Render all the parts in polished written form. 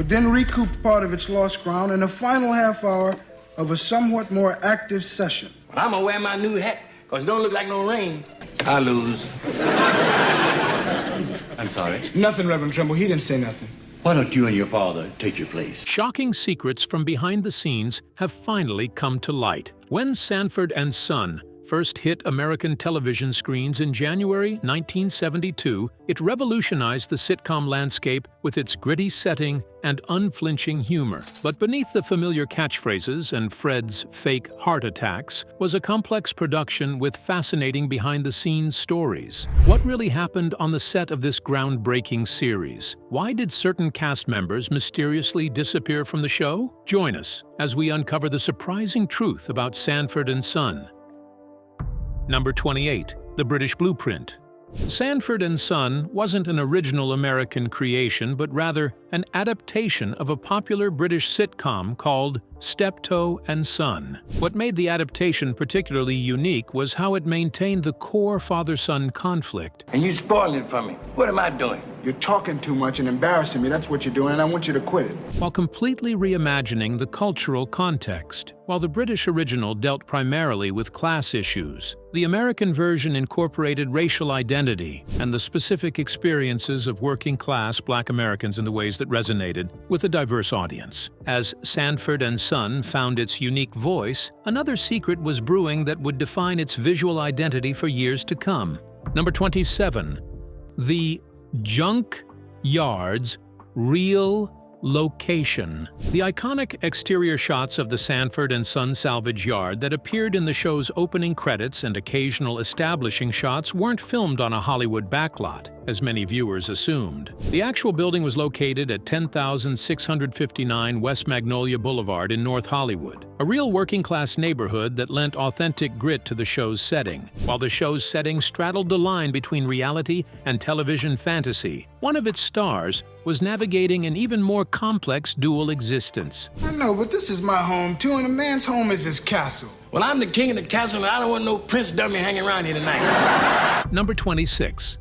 but then recouped part of its lost ground in the final half hour of a somewhat more active session. Well, I'm gonna wear my new hat, because it don't look like no rain. I lose. I'm sorry. Nothing, Reverend Trumbull. He didn't say nothing. Why don't you and your father take your place? Shocking secrets from behind the scenes have finally come to light. When Sanford and Son first hit American television screens in January 1972, it revolutionized the sitcom landscape with its gritty setting and unflinching humor. But beneath the familiar catchphrases and Fred's fake heart attacks was a complex production with fascinating behind-the-scenes stories. What really happened on the set of this groundbreaking series? Why did certain cast members mysteriously disappear from the show? Join us as we uncover the surprising truth about Sanford and Son. Number 28. The British Blueprint. Sanford and Son wasn't an original American creation, but rather an adaptation of a popular British sitcom called Steptoe and Son. What made the adaptation particularly unique was how it maintained the core father-son conflict. And you spoiling it for me. What am I doing? You're talking too much and embarrassing me. That's what you're doing, and I want you to quit it. While completely reimagining the cultural context. While the British original dealt primarily with class issues, the American version incorporated racial identity and the specific experiences of working-class Black Americans in the ways that resonated with a diverse audience. As Sanford and Son found its unique voice, another secret was brewing that would define its visual identity for years to come. Number 27. The Junkyard's real location. The iconic exterior shots of the Sanford and Son salvage yard that appeared in the show's opening credits and occasional establishing shots weren't filmed on a Hollywood backlot, as many viewers assumed. The actual building was located at 10,659 West Magnolia Boulevard in North Hollywood, a real working-class neighborhood that lent authentic grit to the show's setting. While the show's setting straddled the line between reality and television fantasy, one of its stars was navigating an even more complex dual existence. I know, but this is my home, too, and a man's home is his castle. Well, I'm the king of the castle, and I don't want no Prince Dummy hanging around here tonight. Number 26.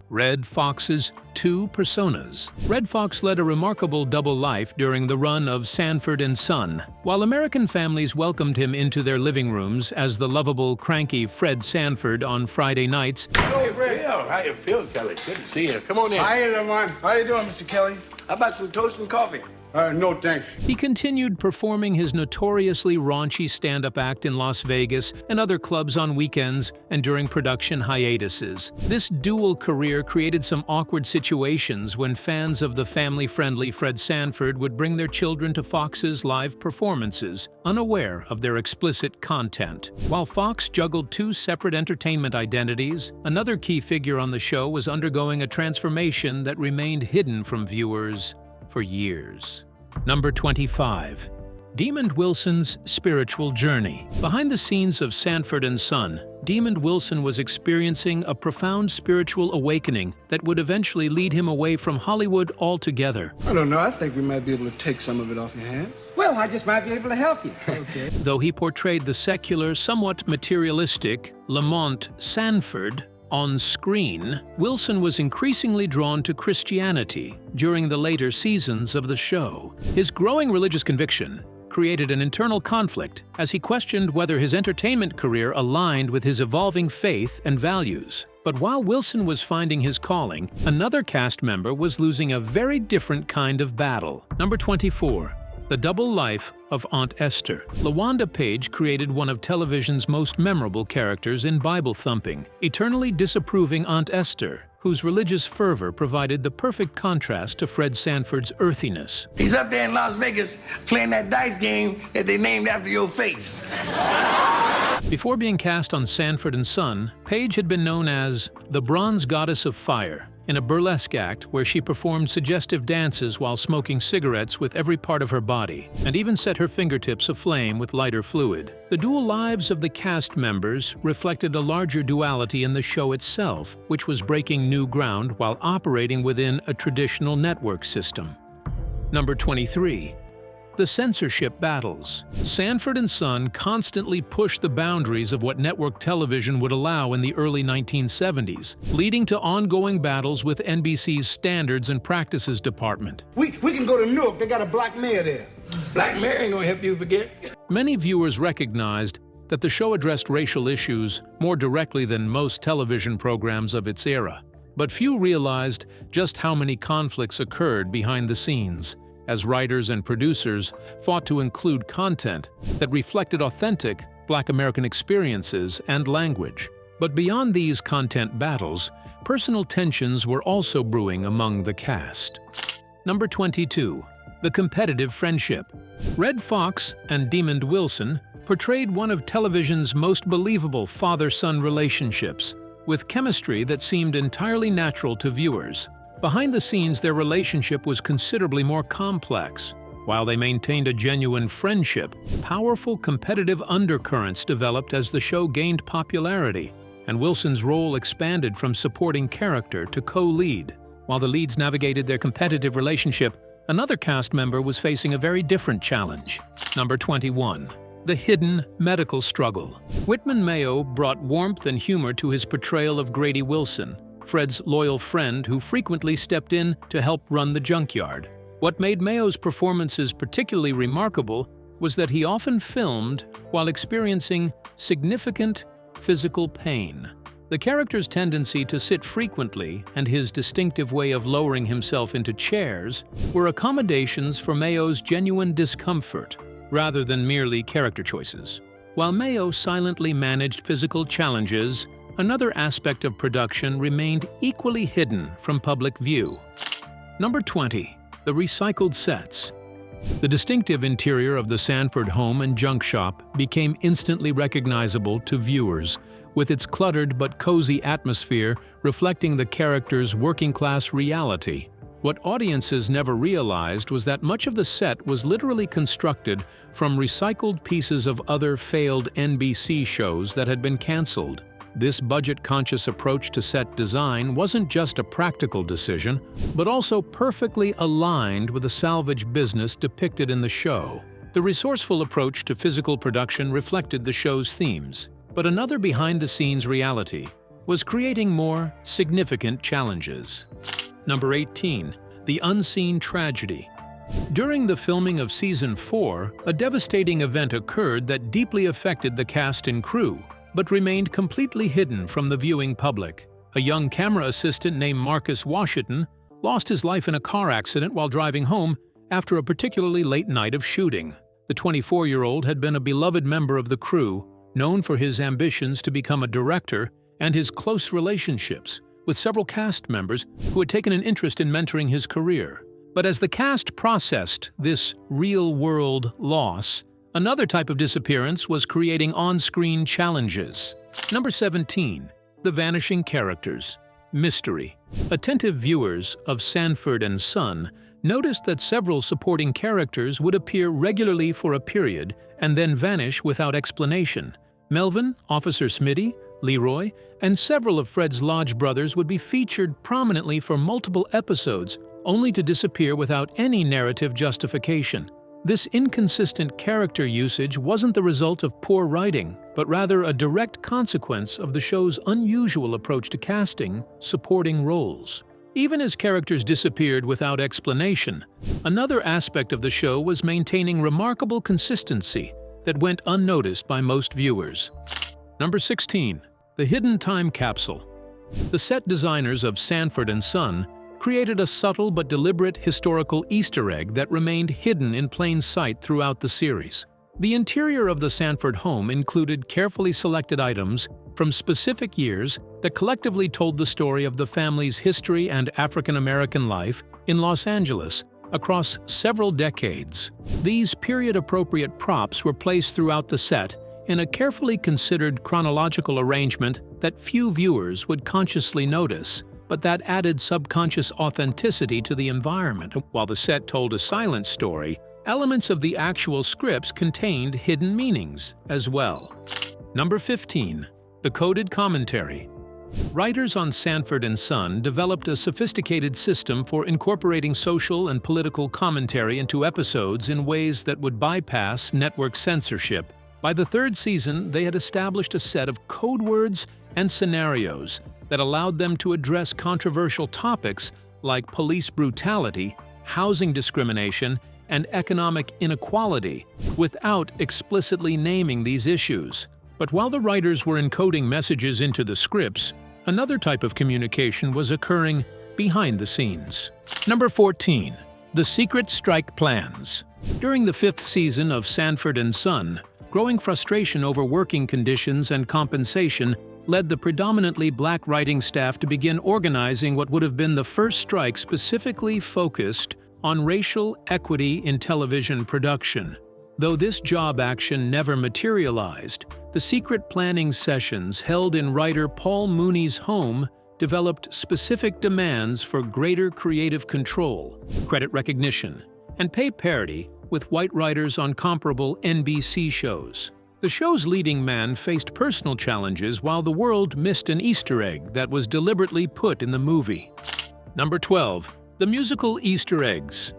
Red Fox's two personas. Red Fox led a remarkable double life during the run of Sanford and Son. While American families welcomed him into their living rooms as the lovable, cranky Fred Sanford on Friday nights, Hey, Phil. How you feel, Kelly? Good to see you. Come on in. Hi, Lamont. How you doing, Mr. Kelly? How about some toast and coffee? No, thanks. he continued performing his notoriously raunchy stand-up act in Las Vegas and other clubs on weekends and during production hiatuses. This dual career created some awkward situations when fans of the family-friendly Fred Sanford would bring their children to Fox's live performances, unaware of their explicit content. While Fox juggled two separate entertainment identities, another key figure on the show was undergoing a transformation that remained hidden from viewers for years. Number 25. Demond Wilson's spiritual journey. Behind the scenes of Sanford and Son, Demond Wilson was experiencing a profound spiritual awakening that would eventually lead him away from Hollywood altogether. I don't know. I think we might be able to take some of it off your hands. Well, I just might be able to help you. Okay. Though he portrayed the secular, somewhat materialistic Lamont Sanford on screen, Wilson was increasingly drawn to Christianity during the later seasons of the show. His growing religious conviction created an internal conflict as he questioned whether his entertainment career aligned with his evolving faith and values. But while Wilson was finding his calling, another cast member was losing a very different kind of battle. Number 24. The Double Life of Aunt Esther. LaWanda Page created one of television's most memorable characters in Bible thumping, eternally disapproving Aunt Esther, whose religious fervor provided the perfect contrast to Fred Sanford's earthiness. He's up there in Las Vegas playing that dice game that they named after your face. Before being cast on Sanford and Son, Page had been known as the Bronze Goddess of Fire in a burlesque act where she performed suggestive dances while smoking cigarettes with every part of her body, and even set her fingertips aflame with lighter fluid. The dual lives of the cast members reflected a larger duality in the show itself, which was breaking new ground while operating within a traditional network system. Number 23. The censorship battles. Sanford and Son constantly pushed the boundaries of what network television would allow in the early 1970s, leading to ongoing battles with NBC's Standards and Practices Department. We can go to Newark. They got a black mayor there. Black Mary ain't gonna help you forget. Many viewers recognized that the show addressed racial issues more directly than most television programs of its era. But few realized just how many conflicts occurred behind the scenes, as writers and producers fought to include content that reflected authentic Black American experiences and language. But beyond these content battles, personal tensions were also brewing among the cast. Number 22. The competitive friendship. Red Foxx and Demond Wilson portrayed one of television's most believable father-son relationships, with chemistry that seemed entirely natural to viewers. Behind the scenes, their relationship was considerably more complex. While they maintained a genuine friendship, powerful competitive undercurrents developed as the show gained popularity, and Wilson's role expanded from supporting character to co-lead. While the leads navigated their competitive relationship, another cast member was facing a very different challenge. Number 21. The hidden medical struggle. Whitman Mayo brought warmth and humor to his portrayal of Grady Wilson, Fred's loyal friend who frequently stepped in to help run the junkyard. What made Mayo's performances particularly remarkable was that he often filmed while experiencing significant physical pain. The character's tendency to sit frequently and his distinctive way of lowering himself into chairs were accommodations for Mayo's genuine discomfort, rather than merely character choices. While Mayo silently managed physical challenges, another aspect of production remained equally hidden from public view. Number 20. The recycled sets. The distinctive interior of the Sanford home and junk shop became instantly recognizable to viewers, with its cluttered but cozy atmosphere reflecting the characters' working-class reality. What audiences never realized was that much of the set was literally constructed from recycled pieces of other failed NBC shows that had been canceled. This budget-conscious approach to set design wasn't just a practical decision, but also perfectly aligned with the salvage business depicted in the show. The resourceful approach to physical production reflected the show's themes, but another behind-the-scenes reality was creating more significant challenges. Number 18. The unseen tragedy. During the filming of Season 4, a devastating event occurred that deeply affected the cast and crew, but remained completely hidden from the viewing public. A young camera assistant named Marcus Washington lost his life in a car accident while driving home after a particularly late night of shooting. The 24-year-old had been a beloved member of the crew, known for his ambitions to become a director and his close relationships with several cast members who had taken an interest in mentoring his career. But as the cast processed this real-world loss, another type of disappearance was creating on-screen challenges. Number 17. The vanishing characters. Mystery. Attentive viewers of Sanford and Son noticed that several supporting characters would appear regularly for a period and then vanish without explanation. Melvin, Officer Smitty, Leroy, and several of Fred's Lodge brothers would be featured prominently for multiple episodes, only to disappear without any narrative justification. This inconsistent character usage wasn't the result of poor writing, but rather a direct consequence of the show's unusual approach to casting supporting roles. Even as characters disappeared without explanation, another aspect of the show was maintaining remarkable consistency that went unnoticed by most viewers. Number 16. The hidden time capsule. The set designers of Sanford and Son created a subtle but deliberate historical Easter egg that remained hidden in plain sight throughout the series. The interior of the Sanford home included carefully selected items from specific years that collectively told the story of the family's history and African-American life in Los Angeles across several decades. These period-appropriate props were placed throughout the set in a carefully considered chronological arrangement that few viewers would consciously notice, but that added subconscious authenticity to the environment. While the set told a silent story, elements of the actual scripts contained hidden meanings as well. Number 15. The coded commentary. Writers on Sanford and Son developed a sophisticated system for incorporating social and political commentary into episodes in ways that would bypass network censorship. By the third season, they had established a set of code words and scenarios that allowed them to address controversial topics like police brutality, housing discrimination, and economic inequality, without explicitly naming these issues. But while the writers were encoding messages into the scripts, another type of communication was occurring behind the scenes. Number 14. The Secret Strike Plans. During the 5th season of Sanford and Son, growing frustration over working conditions and compensation led the predominantly black writing staff to begin organizing what would have been the first strike specifically focused on racial equity in television production. Though this job action never materialized, the secret planning sessions held in writer Paul Mooney's home developed specific demands for greater creative control, credit recognition, and pay parity with white writers on comparable NBC shows. The show's leading man faced personal challenges while the world missed an Easter egg that was deliberately put in the movie. Number 12. The musical Easter eggs.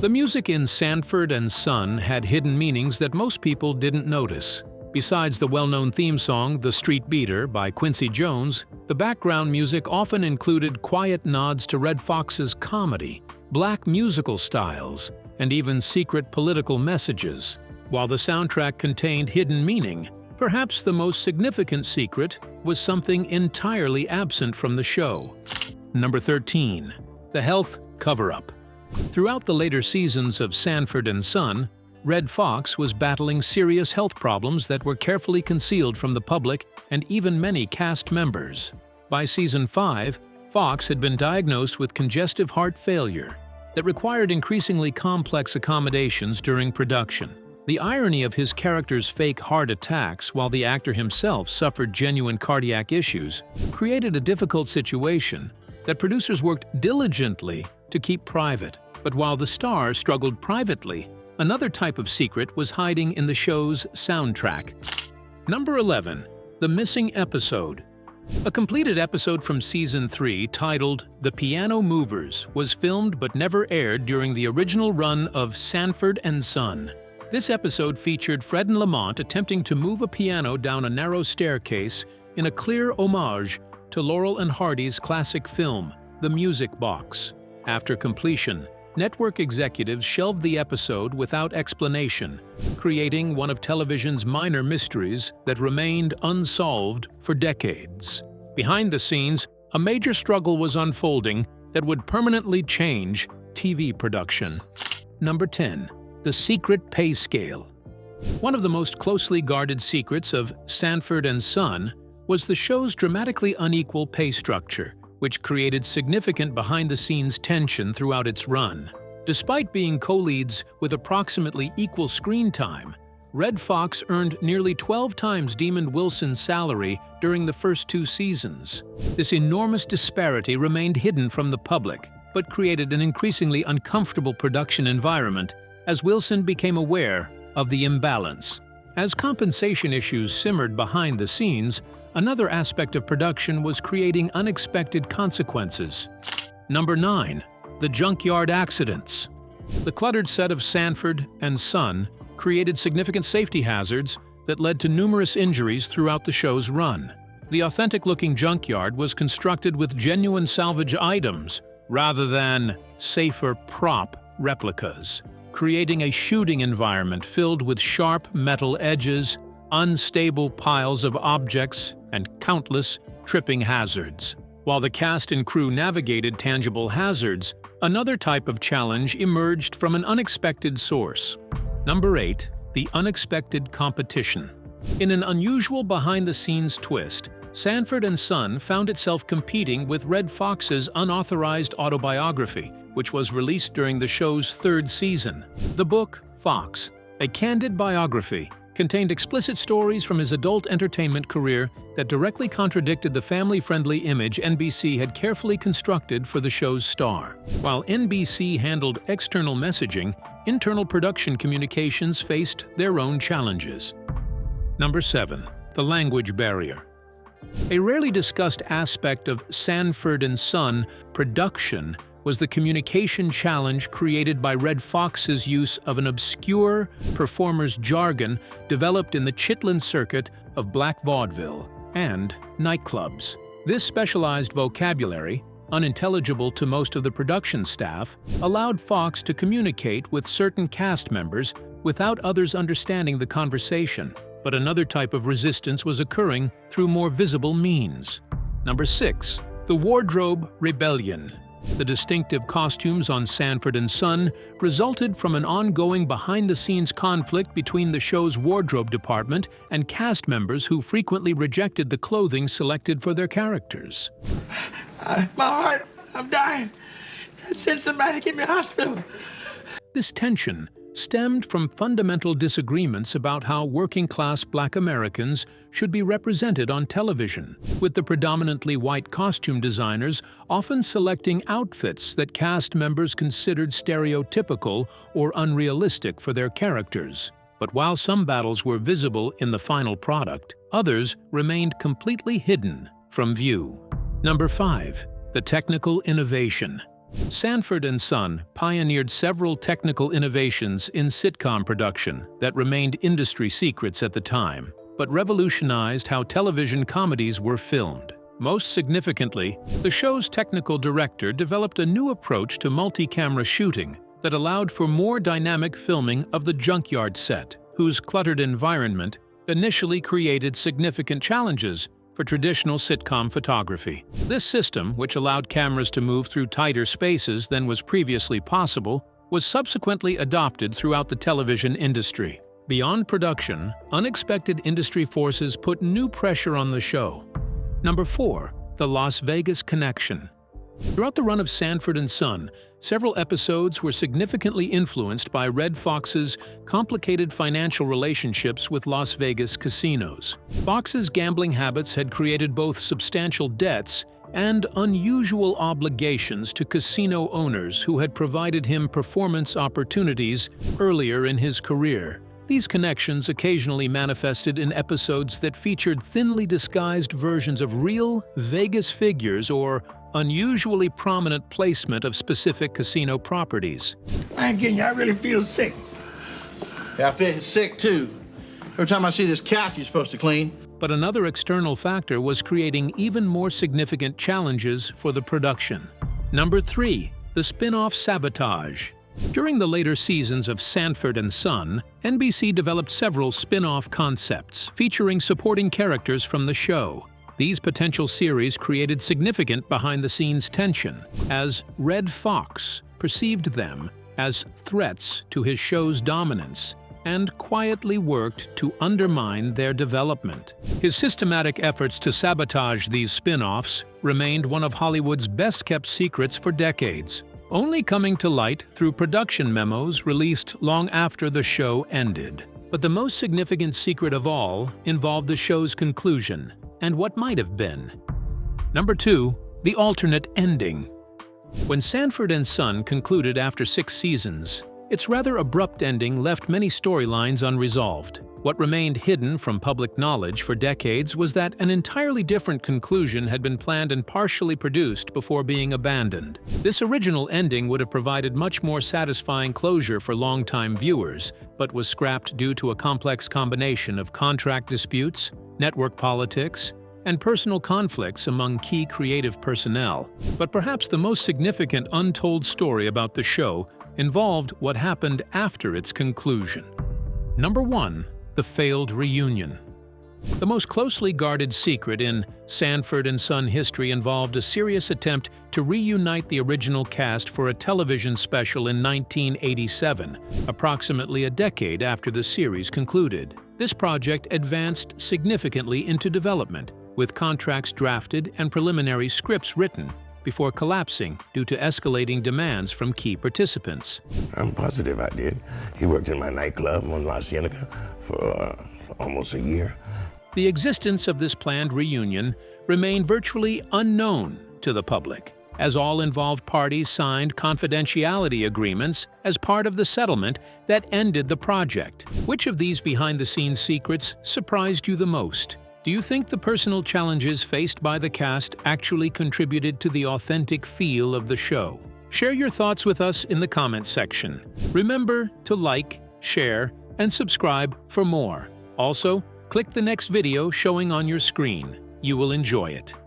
The music in Sanford and Son had hidden meanings that most people didn't notice. Besides the well-known theme song, The Street Beater by Quincy Jones, the background music often included quiet nods to Red Fox's comedy, black musical styles, and even secret political messages. While the soundtrack contained hidden meaning, perhaps the most significant secret was something entirely absent from the show. Number 13. The Health Cover-Up. Throughout the later seasons of Sanford and Son, Red Fox was battling serious health problems that were carefully concealed from the public and even many cast members. By season 5, Foxx had been diagnosed with congestive heart failure that required increasingly complex accommodations during production. The irony of his character's fake heart attacks while the actor himself suffered genuine cardiac issues created a difficult situation that producers worked diligently to keep private. But while the star struggled privately, another type of secret was hiding in the show's soundtrack. Number 11. The Missing Episode. A completed episode from Season 3 titled The Piano Movers was filmed but never aired during the original run of Sanford and Son. This episode featured Fred and Lamont attempting to move a piano down a narrow staircase in a clear homage to Laurel and Hardy's classic film, The Music Box. After completion, network executives shelved the episode without explanation, creating one of television's minor mysteries that remained unsolved for decades. Behind the scenes, a major struggle was unfolding that would permanently change TV production. Number 10. The Secret Pay Scale. One of the most closely guarded secrets of Sanford and Son was the show's dramatically unequal pay structure, which created significant behind-the-scenes tension throughout its run. Despite being co-leads with approximately equal screen time, Red Fox earned nearly 12 times Demond Wilson's salary during the first 2 seasons. This enormous disparity remained hidden from the public, but created an increasingly uncomfortable production environment as Wilson became aware of the imbalance. As compensation issues simmered behind the scenes, another aspect of production was creating unexpected consequences. Number 9. The Junkyard Accidents. The cluttered set of Sanford and Son created significant safety hazards that led to numerous injuries throughout the show's run. The authentic-looking junkyard was constructed with genuine salvage items rather than safer prop replicas, creating a shooting environment filled with sharp metal edges, unstable piles of objects, and countless tripping hazards. While the cast and crew navigated tangible hazards, another type of challenge emerged from an unexpected source. Number 8. The Unexpected Competition. In an unusual behind-the-scenes twist, Sanford and Son found itself competing with Red Fox's unauthorized autobiography, which was released during the show's 3rd season. The book, Foxx, a candid biography, contained explicit stories from his adult entertainment career that directly contradicted the family-friendly image NBC had carefully constructed for the show's star. While NBC handled external messaging, internal production communications faced their own challenges. Number 7. The Language Barrier. A rarely discussed aspect of Sanford and Son production was the communication challenge created by Red Fox's use of an obscure performer's jargon developed in the Chitlin circuit of black vaudeville and nightclubs. This specialized vocabulary, unintelligible to most of the production staff, allowed Foxx to communicate with certain cast members without others understanding the conversation. But another type of resistance was occurring through more visible means. Number 6. The Wardrobe Rebellion. The distinctive costumes on Sanford and Son resulted from an ongoing behind-the-scenes conflict between the show's wardrobe department and cast members who frequently rejected the clothing selected for their characters. My heart, I'm dying. Send somebody to get me to hospital. This tension stemmed from fundamental disagreements about how working-class Black Americans should be represented on television, with the predominantly white costume designers often selecting outfits that cast members considered stereotypical or unrealistic for their characters. But while some battles were visible in the final product, others remained completely hidden from view. Number 5. The Technical Innovation. Sanford and Son pioneered several technical innovations in sitcom production that remained industry secrets at the time, but revolutionized how television comedies were filmed. Most significantly, the show's technical director developed a new approach to multi-camera shooting that allowed for more dynamic filming of the junkyard set, whose cluttered environment initially created significant challenges for traditional sitcom photography. This system, which allowed cameras to move through tighter spaces than was previously possible, was subsequently adopted throughout the television industry. Beyond production, unexpected industry forces put new pressure on the show. Number 4. The Las Vegas Connection. Throughout the run of Sanford and Son, several episodes were significantly influenced by Red Fox's complicated financial relationships with Las Vegas casinos. Fox's gambling habits had created both substantial debts and unusual obligations to casino owners who had provided him performance opportunities earlier in his career. These connections occasionally manifested in episodes that featured thinly disguised versions of real Vegas figures or unusually prominent placement of specific casino properties. I ain't kidding you, I really feel sick. Yeah, I feel sick too. Every time I see this couch you're supposed to clean. But another external factor was creating even more significant challenges for the production. Number 3. The spin-off Sabotage. During the later seasons of Sanford and Son, NBC developed several spin-off concepts featuring supporting characters from the show. These potential series created significant behind-the-scenes tension, as Red Fox perceived them as threats to his show's dominance and quietly worked to undermine their development. His systematic efforts to sabotage these spin-offs remained one of Hollywood's best-kept secrets for decades, only coming to light through production memos released long after the show ended. But the most significant secret of all involved the show's conclusion and what might have been. Number 2. The alternate ending. When Sanford and Son concluded after 6 seasons, its rather abrupt ending left many storylines unresolved. What remained hidden from public knowledge for decades was that an entirely different conclusion had been planned and partially produced before being abandoned. This original ending would have provided much more satisfying closure for longtime viewers, but was scrapped due to a complex combination of contract disputes, network politics, and personal conflicts among key creative personnel. But perhaps the most significant untold story about the show involved what happened after its conclusion. Number 1. The failed reunion. The most closely guarded secret in Sanford and Son history involved a serious attempt to reunite the original cast for a television special in 1987, approximately a decade after the series concluded. This project advanced significantly into development, with contracts drafted and preliminary scripts written, before collapsing due to escalating demands from key participants. I'm positive I did. He worked in my nightclub on La Cienega for almost a year. The existence of this planned reunion remained virtually unknown to the public, as all involved parties signed confidentiality agreements as part of the settlement that ended the project. Which of these behind-the-scenes secrets surprised you the most? Do you think the personal challenges faced by the cast actually contributed to the authentic feel of the show? Share your thoughts with us in the comments section. Remember to like, share, and subscribe for more. Also, click the next video showing on your screen. You will enjoy it.